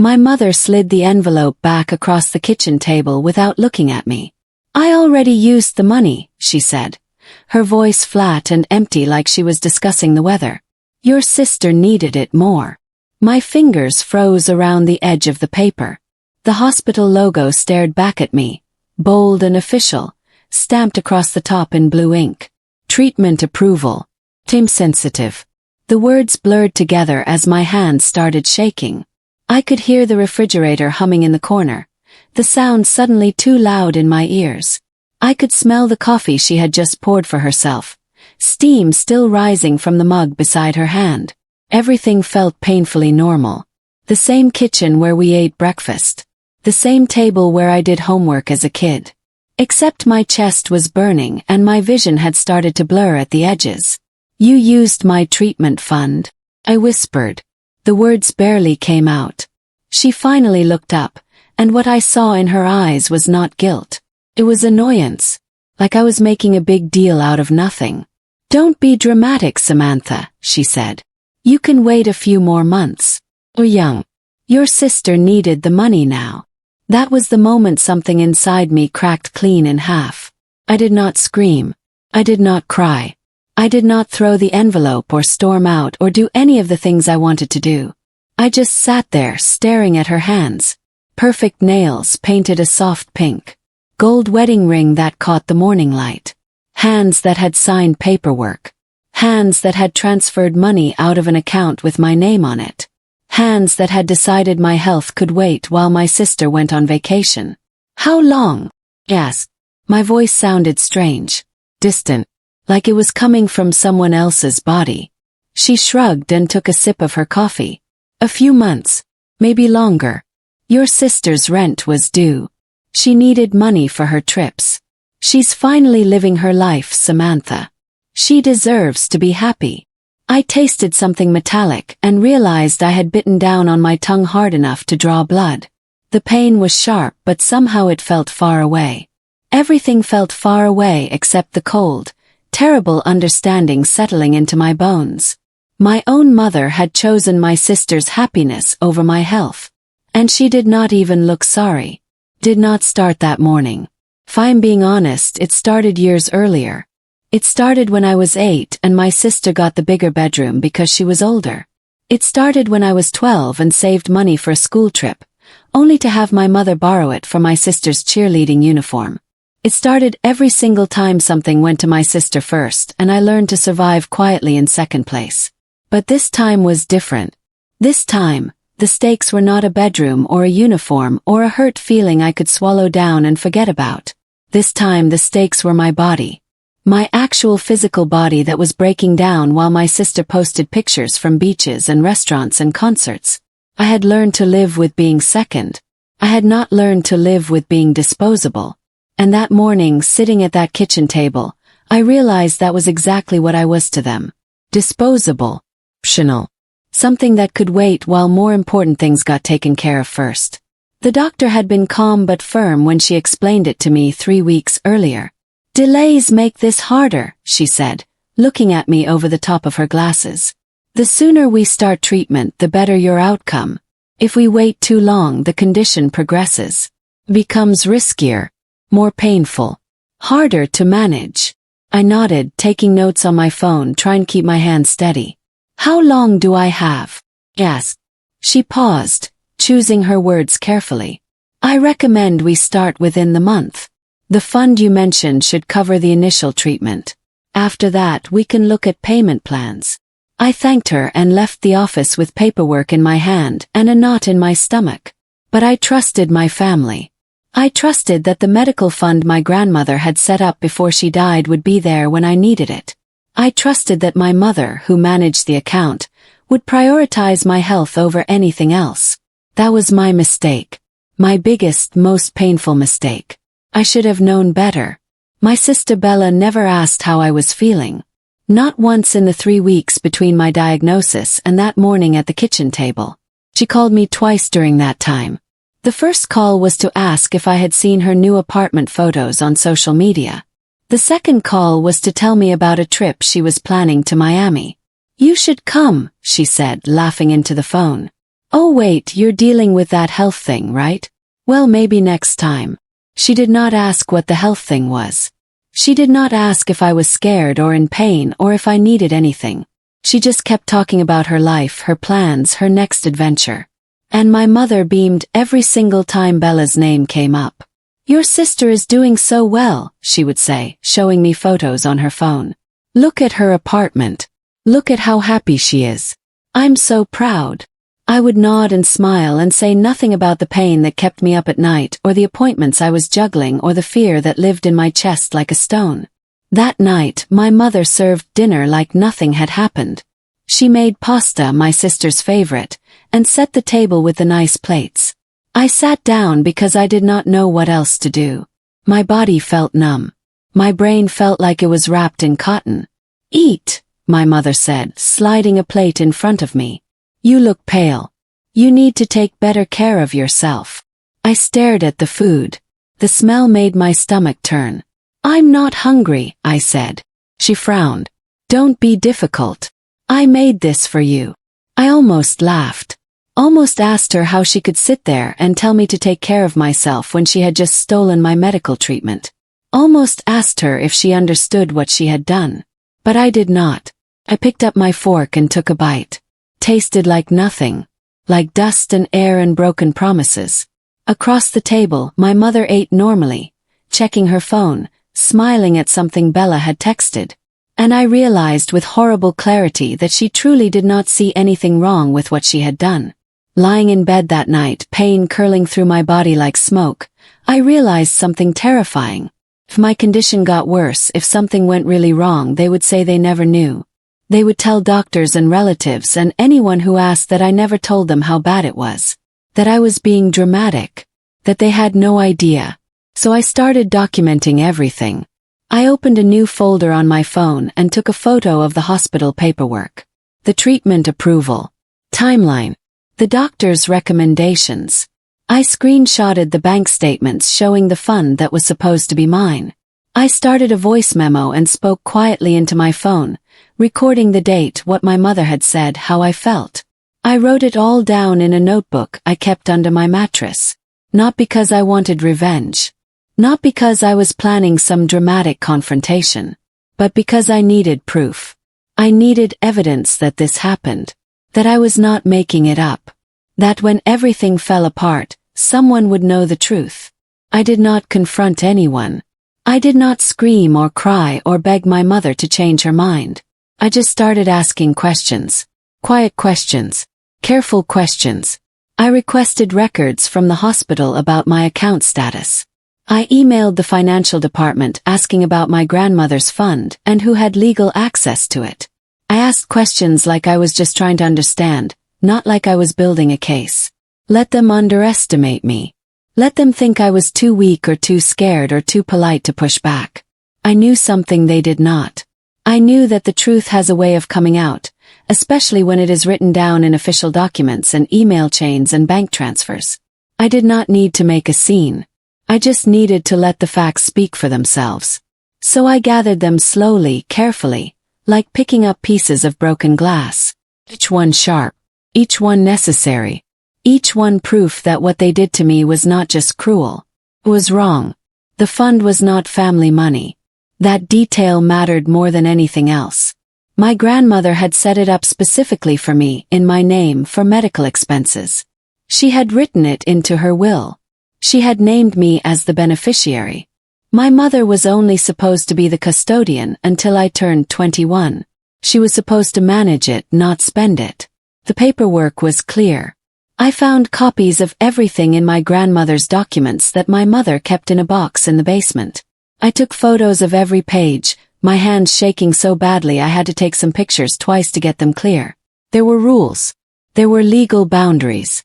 My mother slid the envelope back across the kitchen table without looking at me. "I already used the money," she said, her voice flat and empty like she was discussing the weather. "Your sister needed it more." My fingers froze around the edge of the paper. The hospital logo stared back at me, bold and official, stamped across the top in blue ink. "Treatment approval. Time sensitive." The words blurred together as my hands started shaking. I could hear the refrigerator humming in the corner, the sound suddenly too loud in my ears. I could smell the coffee she had just poured for herself, steam still rising from the mug beside her hand. Everything felt painfully normal. The same kitchen where we ate breakfast. The same table where I did homework as a kid. Except my chest was burning and my vision had started to blur at the edges. "You used my treatment fund," I whispered. The words barely came out. She finally looked up, and what I saw in her eyes was not guilt. It was annoyance, like I was making a big deal out of nothing. "Don't be dramatic, Samantha," she said. "You can wait a few more months. Or young. Your sister needed the money now." That was the moment something inside me cracked clean in half. I did not scream. I did not cry. I did not throw the envelope or storm out or do any of the things I wanted to do. I just sat there staring at her hands. Perfect nails painted a soft pink. Gold wedding ring that caught the morning light. Hands that had signed paperwork. Hands that had transferred money out of an account with my name on it. Hands that had decided my health could wait while my sister went on vacation. "How long?" I asked. My voice sounded strange, distant, like it was coming from someone else's body. She shrugged and took a sip of her coffee. "A few months, maybe longer. Your sister's rent was due. She needed money for her trips. She's finally living her life, Samantha. She deserves to be happy." I tasted something metallic and realized I had bitten down on my tongue hard enough to draw blood. The pain was sharp, but somehow it felt far away. Everything felt far away except the cold, terrible understanding settling into my bones. My own mother had chosen my sister's happiness over my health. And she did not even look sorry. Did not start that morning. If I'm being honest, it started years earlier. It started when I was 8 and my sister got the bigger bedroom because she was older. It started when I was 12 and saved money for a school trip, only to have my mother borrow it for my sister's cheerleading uniform. It started every single time something went to my sister first and I learned to survive quietly in second place. But this time was different. This time, the stakes were not a bedroom or a uniform or a hurt feeling I could swallow down and forget about. This time the stakes were my body. My actual physical body that was breaking down while my sister posted pictures from beaches and restaurants and concerts. I had learned to live with being second. I had not learned to live with being disposable. And that morning, sitting at that kitchen table, I realized that was exactly what I was to them. Disposable. Optional. Something that could wait while more important things got taken care of first. The doctor had been calm but firm when she explained it to me 3 weeks earlier. "Delays make this harder," she said, looking at me over the top of her glasses. "The sooner we start treatment, the better your outcome. If we wait too long, the condition progresses. Becomes riskier, more painful, harder to manage." I nodded, taking notes on my phone, trying to keep my hands steady. "How long do I have?" I asked. She paused, choosing her words carefully. "I recommend we start within the month. The fund you mentioned should cover the initial treatment. After that, we can look at payment plans." I thanked her and left the office with paperwork in my hand and a knot in my stomach. But I trusted my family. I trusted that the medical fund my grandmother had set up before she died would be there when I needed it. I trusted that my mother, who managed the account, would prioritize my health over anything else. That was my mistake. My biggest, most painful mistake. I should have known better. My sister Bella never asked how I was feeling. Not once in the 3 weeks between my diagnosis and that morning at the kitchen table. She called me twice during that time. The first call was to ask if I had seen her new apartment photos on social media. The second call was to tell me about a trip she was planning to Miami. "You should come," she said, laughing into the phone. "Oh wait, you're dealing with that health thing, right? Well, maybe next time." She did not ask what the health thing was. She did not ask if I was scared or in pain or if I needed anything. She just kept talking about her life, her plans, her next adventure. And my mother beamed every single time Bella's name came up. "Your sister is doing so well," she would say, showing me photos on her phone. "Look at her apartment. Look at how happy she is. I'm so proud." I would nod and smile and say nothing about the pain that kept me up at night or the appointments I was juggling or the fear that lived in my chest like a stone. That night, my mother served dinner like nothing had happened. She made pasta, my sister's favorite, and set the table with the nice plates. I sat down because I did not know what else to do. My body felt numb. My brain felt like it was wrapped in cotton. "Eat," my mother said, sliding a plate in front of me. "You look pale. You need to take better care of yourself." I stared at the food. The smell made my stomach turn. "I'm not hungry," I said. She frowned. "Don't be difficult. I made this for you." I almost laughed. Almost asked her how she could sit there and tell me to take care of myself when she had just stolen my medical treatment. Almost asked her if she understood what she had done. But I did not. I picked up my fork and took a bite. Tasted like nothing. Like dust and air and broken promises. Across the table, my mother ate normally, checking her phone, smiling at something Bella had texted. And I realized with horrible clarity that she truly did not see anything wrong with what she had done. Lying in bed that night, pain curling through my body like smoke, I realized something terrifying. If my condition got worse, if something went really wrong, they would say they never knew. They would tell doctors and relatives and anyone who asked that I never told them how bad it was. That I was being dramatic. That they had no idea. So I started documenting everything. I opened a new folder on my phone and took a photo of the hospital paperwork. The treatment approval. Timeline. The doctor's recommendations. I screenshotted the bank statements showing the fund that was supposed to be mine. I started a voice memo and spoke quietly into my phone, recording the date, what my mother had said, how I felt. I wrote it all down in a notebook I kept under my mattress. Not because I wanted revenge. Not because I was planning some dramatic confrontation. But because I needed proof. I needed evidence that this happened. That I was not making it up. That when everything fell apart, someone would know the truth. I did not confront anyone. I did not scream or cry or beg my mother to change her mind. I just started asking questions. Quiet questions. Careful questions. I requested records from the hospital about my account status. I emailed the financial department asking about my grandmother's fund and who had legal access to it. I asked questions like I was just trying to understand, not like I was building a case. Let them underestimate me. Let them think I was too weak or too scared or too polite to push back. I knew something they did not. I knew that the truth has a way of coming out, especially when it is written down in official documents and email chains and bank transfers. I did not need to make a scene. I just needed to let the facts speak for themselves. So I gathered them slowly, carefully, like picking up pieces of broken glass. Each one sharp. Each one necessary. Each one proof that what they did to me was not just cruel. It was wrong. The fund was not family money. That detail mattered more than anything else. My grandmother had set it up specifically for me, in my name, for medical expenses. She had written it into her will. She had named me as the beneficiary. My mother was only supposed to be the custodian until I turned 21. She was supposed to manage it, not spend it. The paperwork was clear. I found copies of everything in my grandmother's documents that my mother kept in a box in the basement. I took photos of every page, my hands shaking so badly I had to take some pictures twice to get them clear. There were rules. There were legal boundaries.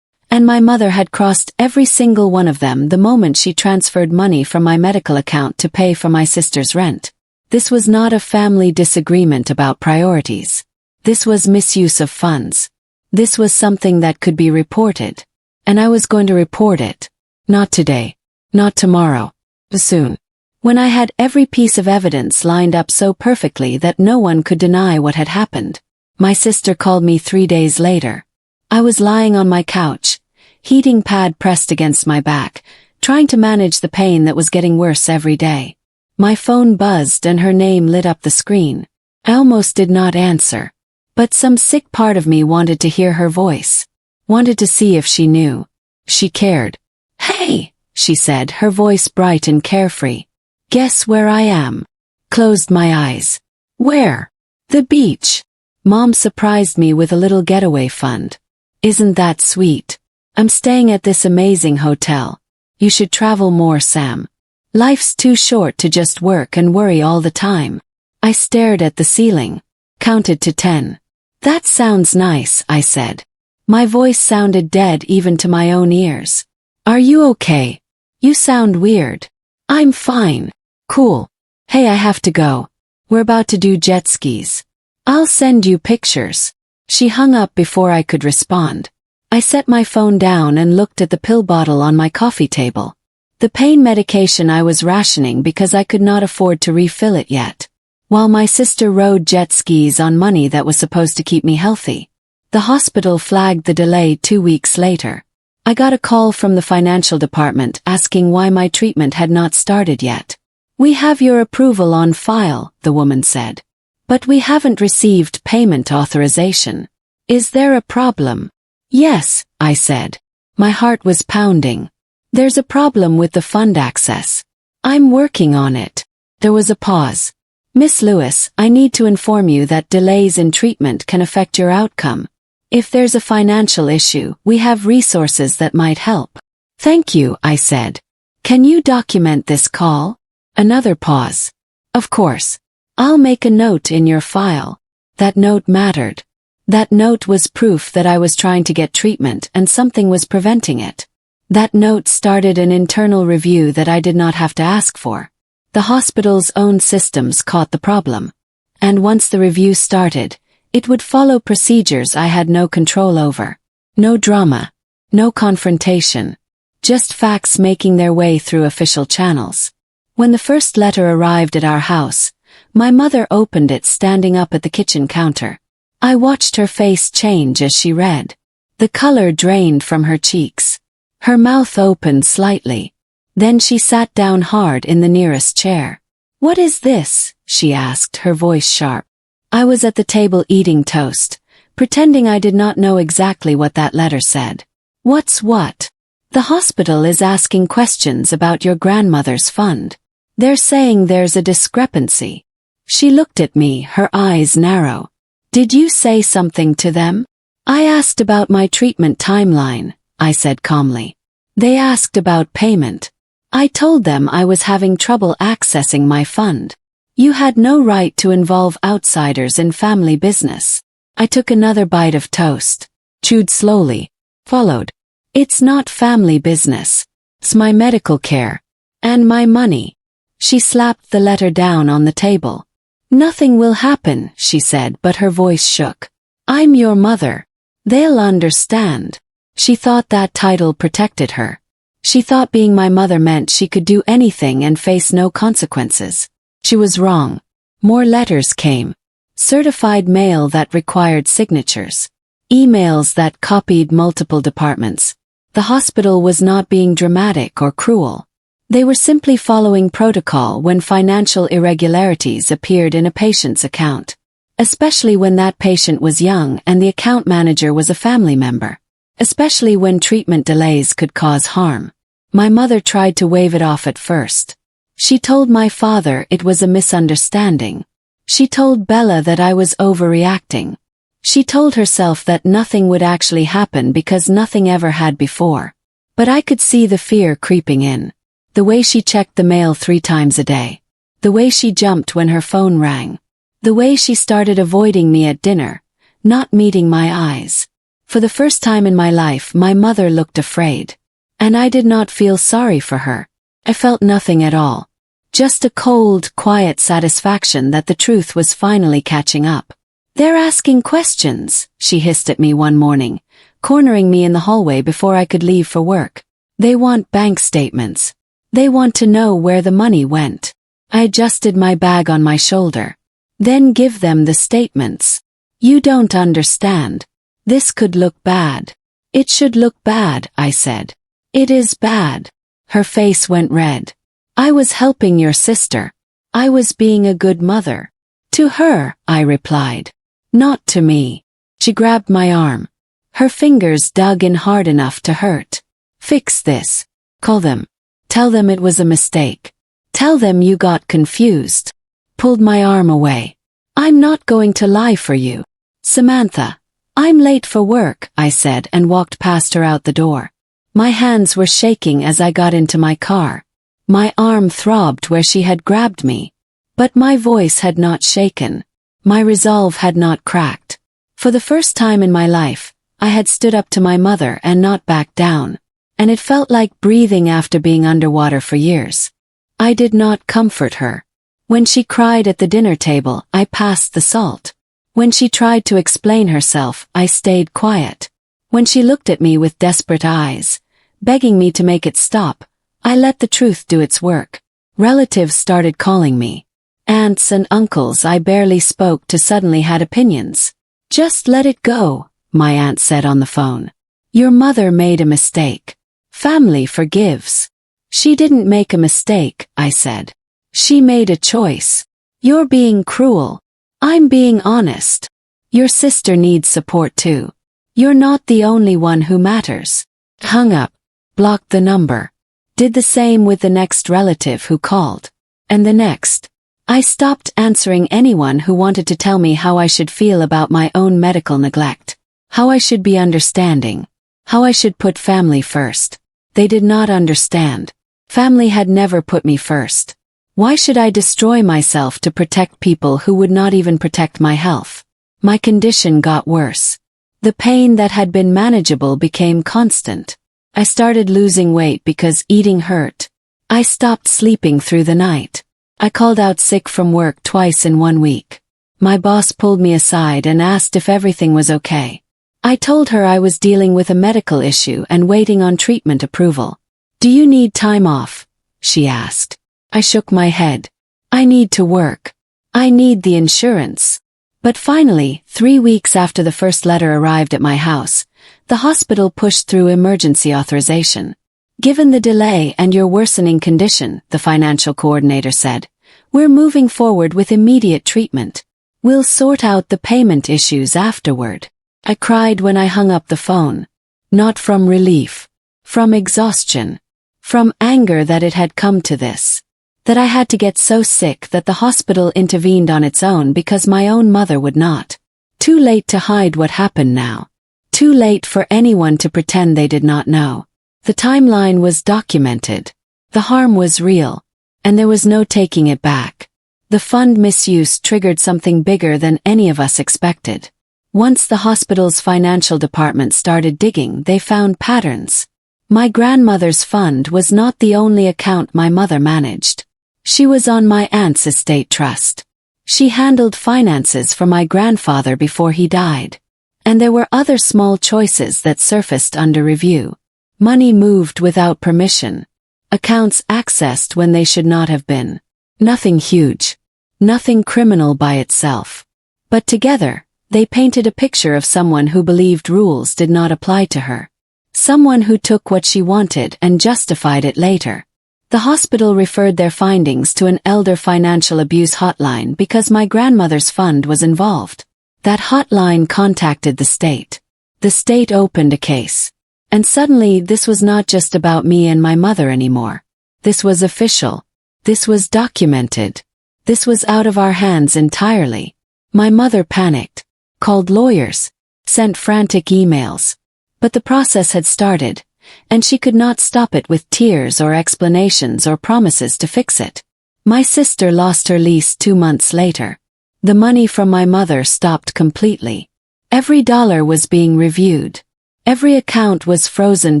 And my mother had crossed every single one of them the moment she transferred money from my medical account to pay for my sister's rent. This was not a family disagreement about priorities. This was misuse of funds. This was something that could be reported. And I was going to report it. Not today. Not tomorrow. Soon. When I had every piece of evidence lined up so perfectly that no one could deny what had happened. My sister called me 3 days later. I was lying on my couch, heating pad pressed against my back, trying to manage the pain that was getting worse every day. My phone buzzed and her name lit up the screen. I almost did not answer. But some sick part of me wanted to hear her voice. Wanted to see if she knew. She cared. "Hey," she said, her voice bright and carefree. "Guess where I am?" Closed my eyes. "Where?" "The beach." Mom surprised me with a little getaway fund. "Isn't that sweet? I'm staying at this amazing hotel. You should travel more, Sam. Life's too short to just work and worry all the time." I stared at the ceiling. Counted to 10. "That sounds nice," I said. My voice sounded dead even to my own ears. "Are you okay? You sound weird." "I'm fine." "Cool. Hey, I have to go. We're about to do jet skis. I'll send you pictures." She hung up before I could respond. I set my phone down and looked at the pill bottle on my coffee table. The pain medication I was rationing because I could not afford to refill it yet. While my sister rode jet skis on money that was supposed to keep me healthy. The hospital flagged the delay 2 weeks later. I got a call from the financial department asking why my treatment had not started yet. "We have your approval on file," the woman said. "But we haven't received payment authorization. Is there a problem?" "Yes," I said. My heart was pounding. "There's a problem with the fund access. I'm working on it." There was a pause. "Miss Lewis, I need to inform you that delays in treatment can affect your outcome. If there's a financial issue, we have resources that might help." "Thank you," I said. "Can you document this call?" Another pause. "Of course. I'll make a note in your file." That note mattered. That note was proof that I was trying to get treatment and something was preventing it. That note started an internal review that I did not have to ask for. The hospital's own systems caught the problem. And once the review started, it would follow procedures I had no control over. No drama. No confrontation. Just facts making their way through official channels. When the first letter arrived at our house, my mother opened it standing up at the kitchen counter. I watched her face change as she read. The color drained from her cheeks. Her mouth opened slightly. Then she sat down hard in the nearest chair. "What is this?" she asked, her voice sharp. I was at the table eating toast, pretending I did not know exactly what that letter said. "What's what?" "The hospital is asking questions about your grandmother's fund. They're saying there's a discrepancy." She looked at me, her eyes narrow. "Did you say something to them?" "I asked about my treatment timeline," I said calmly. "They asked about payment. I told them I was having trouble accessing my fund. You had no right to involve outsiders in family business." I took another bite of toast, chewed slowly, followed. "It's not family business. It's my medical care. And my money." She slapped the letter down on the table. "Nothing will happen," she said, but her voice shook. "I'm your mother. They'll understand." She thought that title protected her. She thought being my mother meant she could do anything and face no consequences. She was wrong. More letters came. Certified mail that required signatures. Emails that copied multiple departments. The hospital was not being dramatic or cruel. They were simply following protocol when financial irregularities appeared in a patient's account. Especially when that patient was young and the account manager was a family member. Especially when treatment delays could cause harm. My mother tried to wave it off at first. She told my father it was a misunderstanding. She told Bella that I was overreacting. She told herself that nothing would actually happen because nothing ever had before. But I could see the fear creeping in. The way she checked the mail 3 times a day. The way she jumped when her phone rang. The way she started avoiding me at dinner, not meeting my eyes. For the first time in my life, my mother looked afraid. And I did not feel sorry for her. I felt nothing at all. Just a cold, quiet satisfaction that the truth was finally catching up. "They're asking questions," she hissed at me one morning, cornering me in the hallway before I could leave for work. "They want bank statements. They want to know where the money went." I adjusted my bag on my shoulder. "Then give them the statements." "You don't understand. This could look bad. It should look bad, I said. It is bad. Her face went red. I was helping your sister. I was being a good mother. To her, I replied. Not to me. She grabbed my arm. Her fingers dug in hard enough to hurt. Fix this. Call them. Tell them it was a mistake. Tell them you got confused. Pulled my arm away. I'm not going to lie for you. Samantha. I'm late for work, I said and walked past her out the door. My hands were shaking as I got into my car. My arm throbbed where she had grabbed me. But my voice had not shaken. My resolve had not cracked. For the first time in my life, I had stood up to my mother and not backed down. And it felt like breathing after being underwater for years. I did not comfort her. When she cried at the dinner table, I passed the salt. When she tried to explain herself, I stayed quiet. When she looked at me with desperate eyes, begging me to make it stop, I let the truth do its work. Relatives started calling me. Aunts and uncles I barely spoke to suddenly had opinions. Just let it go, my aunt said on the phone. Your mother made a mistake. Family forgives. She didn't make a mistake, I said. She made a choice. You're being cruel. I'm being honest. Your sister needs support too. You're not the only one who matters. Hung up. Blocked the number. Did the same with the next relative who called. And the next. I stopped answering anyone who wanted to tell me how I should feel about my own medical neglect. How I should be understanding. How I should put family first. They did not understand. Family had never put me first. Why should I destroy myself to protect people who would not even protect my health? My condition got worse. The pain that had been manageable became constant. I started losing weight because eating hurt. I stopped sleeping through the night. I called out sick from work twice in 1 week. My boss pulled me aside and asked if everything was okay. I told her I was dealing with a medical issue and waiting on treatment approval. Do you need time off? She asked. I shook my head. I need to work. I need the insurance. But finally, 3 weeks after the first letter arrived at my house, the hospital pushed through emergency authorization. Given the delay and your worsening condition, the financial coordinator said, we're moving forward with immediate treatment. We'll sort out the payment issues afterward. I cried when I hung up the phone. Not from relief. From exhaustion. From anger that it had come to this. That I had to get so sick that the hospital intervened on its own because my own mother would not. Too late to hide what happened now. Too late for anyone to pretend they did not know. The timeline was documented. The harm was real. And there was no taking it back. The fund misuse triggered something bigger than any of us expected. Once the hospital's financial department started digging, they found patterns. My grandmother's fund was not the only account my mother managed. She was on my aunt's estate trust. She handled finances for my grandfather before he died. And there were other small choices that surfaced under review. Money moved without permission. Accounts accessed when they should not have been. Nothing huge. Nothing criminal by itself. But together, they painted a picture of someone who believed rules did not apply to her. Someone who took what she wanted and justified it later. The hospital referred their findings to an elder financial abuse hotline because my grandmother's fund was involved. That hotline contacted the state. The state opened a case. And suddenly this was not just about me and my mother anymore. This was official. This was documented. This was out of our hands entirely. My mother panicked. Called lawyers. Sent frantic emails. But the process had started. And she could not stop it with tears or explanations or promises to fix it. My sister lost her lease 2 months later. The money from my mother stopped completely. Every dollar was being reviewed. Every account was frozen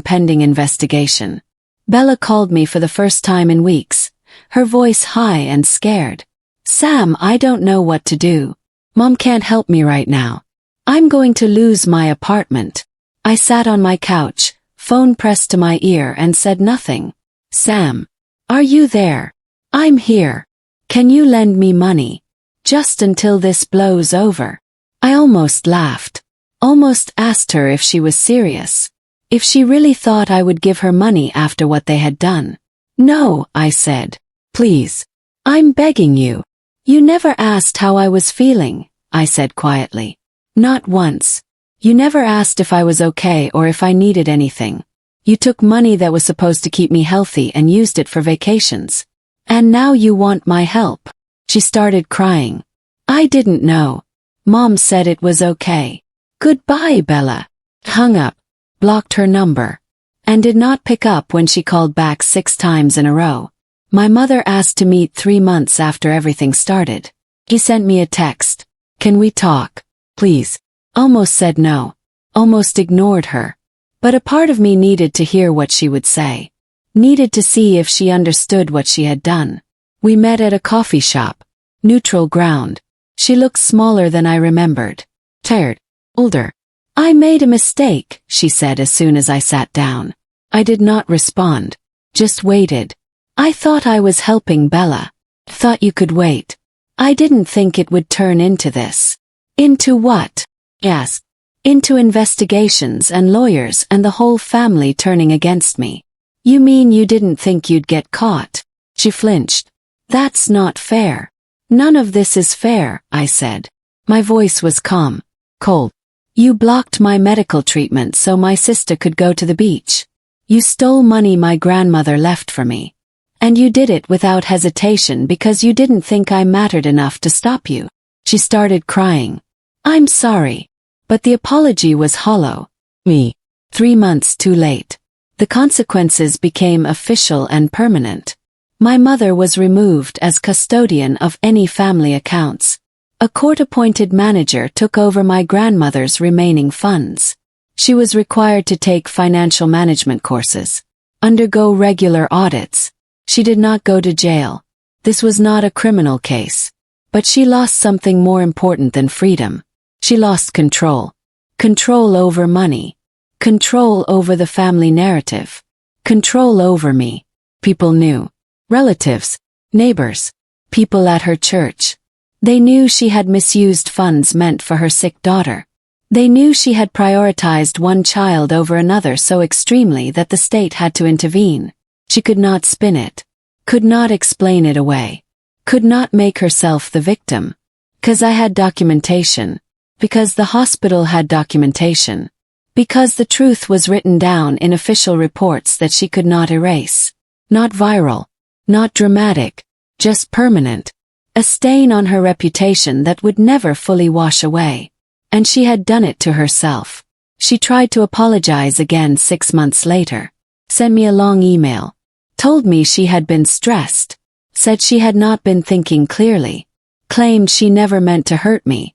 pending investigation. Bella called me for the first time in weeks, her voice high and scared. Sam, I don't know what to do. Mom can't help me right now. I'm going to lose my apartment. I sat on my couch, phone pressed to my ear and said nothing. Sam. Are you there? I'm here. Can you lend me money? Just until this blows over. I almost laughed. Almost asked her if she was serious. If she really thought I would give her money after what they had done. No, I said. Please. I'm begging you. You never asked how I was feeling, I said quietly. Not once. You never asked if I was okay or if I needed anything. You took money that was supposed to keep me healthy and used it for vacations. And now you want my help. She started crying. I didn't know. Mom said it was okay. Goodbye, Bella. Hung up, blocked her number, and did not pick up when she called back 6 times in a row. My mother asked to meet 3 months after everything started. He sent me a text. Can we talk? Please. Almost said no. Almost ignored her. But a part of me needed to hear what she would say. Needed to see if she understood what she had done. We met at a coffee shop. Neutral ground. She looked smaller than I remembered. Tired. Older. I made a mistake, she said as soon as I sat down. I did not respond. Just waited. I thought I was helping Bella. Thought you could wait. I didn't think it would turn into this. Into what? Yes. Into investigations and lawyers and the whole family turning against me. You mean you didn't think you'd get caught? She flinched. That's not fair. None of this is fair, I said. My voice was calm. Cold. You blocked my medical treatment so my sister could go to the beach. You stole money my grandmother left for me. And you did it without hesitation because you didn't think I mattered enough to stop you. She started crying. I'm sorry. But the apology was hollow. Me. 3 months too late. The consequences became official and permanent. My mother was removed as custodian of any family accounts. A court-appointed manager took over my grandmother's remaining funds. She was required to take financial management courses, undergo regular audits. She did not go to jail. This was not a criminal case. But she lost something more important than freedom. She lost control. Control over money. Control over the family narrative. Control over me. People knew. Relatives. Neighbors. People at her church. They knew she had misused funds meant for her sick daughter. They knew she had prioritized one child over another so extremely that the state had to intervene. She could not spin it. Could not explain it away. Could not make herself the victim. 'Cause I had documentation. Because the hospital had documentation. Because the truth was written down in official reports that she could not erase. Not viral. Not dramatic. Just permanent. A stain on her reputation that would never fully wash away. And she had done it to herself. She tried to apologize again 6 months later. Sent me a long email. Told me she had been stressed. Said she had not been thinking clearly. Claimed she never meant to hurt me.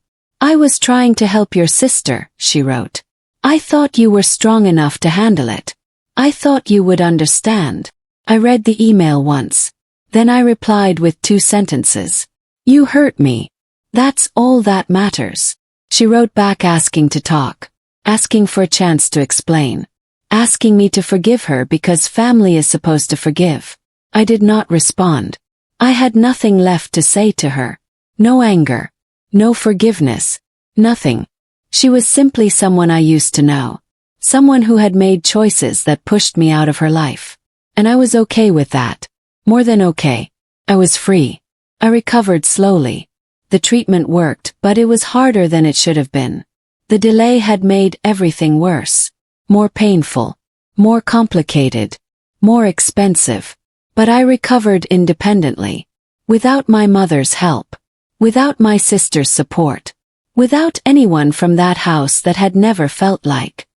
I was trying to help your sister, she wrote. I thought you were strong enough to handle it. I thought you would understand. I read the email once. Then I replied with 2 sentences. You hurt me. That's all that matters. She wrote back asking to talk. Asking for a chance to explain. Asking me to forgive her because family is supposed to forgive. I did not respond. I had nothing left to say to her. No anger. No forgiveness. Nothing. She was simply someone I used to know. Someone who had made choices that pushed me out of her life. And I was okay with that. More than okay. I was free. I recovered slowly. The treatment worked, but it was harder than it should have been. The delay had made everything worse. More painful. More complicated. More expensive. But I recovered independently. Without my mother's help. Without my sister's support. Without anyone from that house that had never felt like.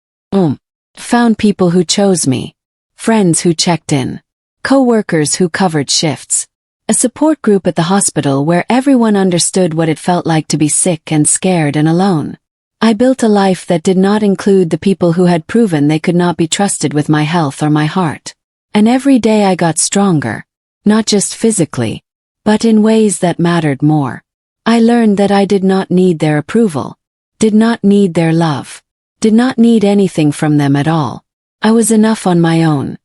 Found people who chose me. Friends who checked in. Co-workers who covered shifts. A support group at the hospital where everyone understood what it felt like to be sick and scared and alone. I built a life that did not include the people who had proven they could not be trusted with my health or my heart. And every day I got stronger. Not just physically, but in ways that mattered more. I learned that I did not need their approval. Did not need their love. Did not need anything from them at all. I was enough on my own.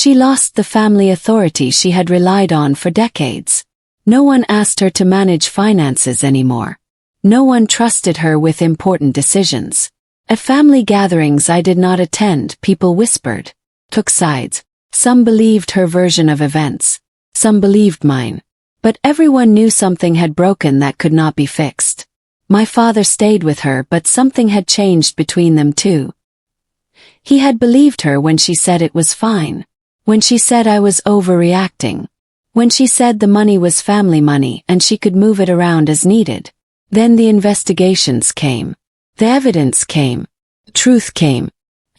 She lost the family authority she had relied on for decades. No one asked her to manage finances anymore. No one trusted her with important decisions. At family gatherings I did not attend, people whispered, took sides. Some believed her version of events. Some believed mine. But everyone knew something had broken that could not be fixed. My father stayed with her, but something had changed between them too. He had believed her when she said it was fine. When she said I was overreacting. When she said the money was family money and she could move it around as needed. Then the investigations came. The evidence came. The truth came.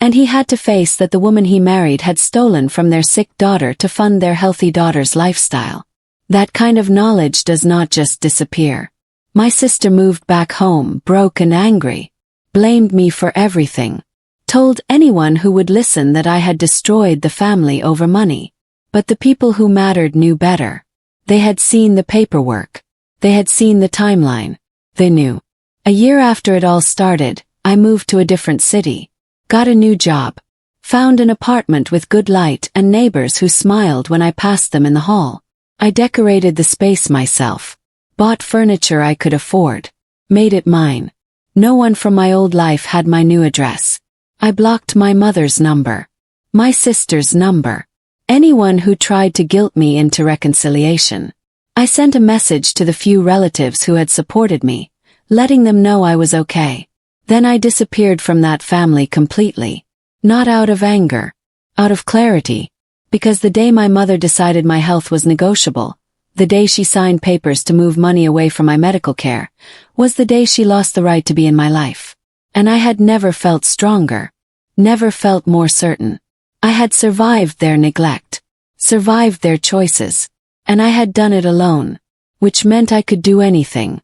And he had to face that the woman he married had stolen from their sick daughter to fund their healthy daughter's lifestyle. That kind of knowledge does not just disappear. My sister moved back home, broke and angry. Blamed me for everything. Told anyone who would listen that I had destroyed the family over money. But the people who mattered knew better. They had seen the paperwork. They had seen the timeline. They knew. A year after it all started, I moved to a different city. Got a new job. Found an apartment with good light and neighbors who smiled when I passed them in the hall. I decorated the space myself. Bought furniture I could afford. Made it mine. No one from my old life had my new address. I blocked my mother's number. My sister's number. Anyone who tried to guilt me into reconciliation. I sent a message to the few relatives who had supported me, letting them know I was okay. Then I disappeared from that family completely. Not out of anger. Out of clarity. Because the day my mother decided my health was negotiable, the day she signed papers to move money away from my medical care, was the day she lost the right to be in my life. And I had never felt stronger. Never felt more certain. I had survived their neglect. Survived their choices. And I had done it alone. Which meant I could do anything.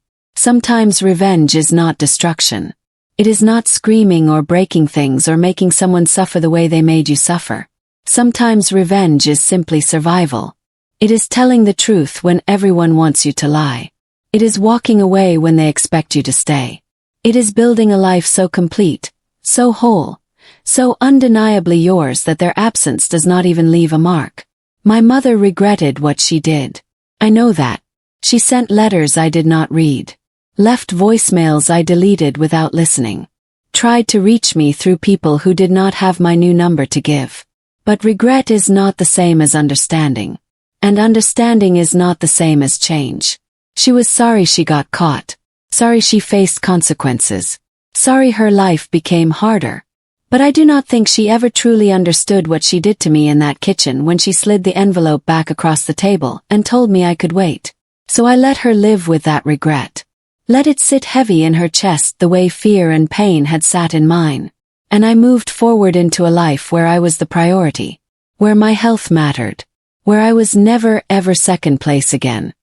Sometimes revenge is not destruction. It is not screaming or breaking things or making someone suffer the way they made you suffer. Sometimes revenge is simply survival. It is telling the truth when everyone wants you to lie. It is walking away when they expect you to stay. It is building a life so complete, so whole, so undeniably yours that their absence does not even leave a mark. My mother regretted what she did. I know that. She sent letters I did not read. Left voicemails I deleted without listening. Tried to reach me through people who did not have my new number to give. But regret is not the same as understanding. And understanding is not the same as change. She was sorry she got caught. Sorry she faced consequences. Sorry her life became harder. But I do not think she ever truly understood what she did to me in that kitchen when she slid the envelope back across the table and told me I could wait. So I let her live with that regret. Let it sit heavy in her chest the way fear and pain had sat in mine. And I moved forward into a life where I was the priority. Where my health mattered. Where I was never ever second place again.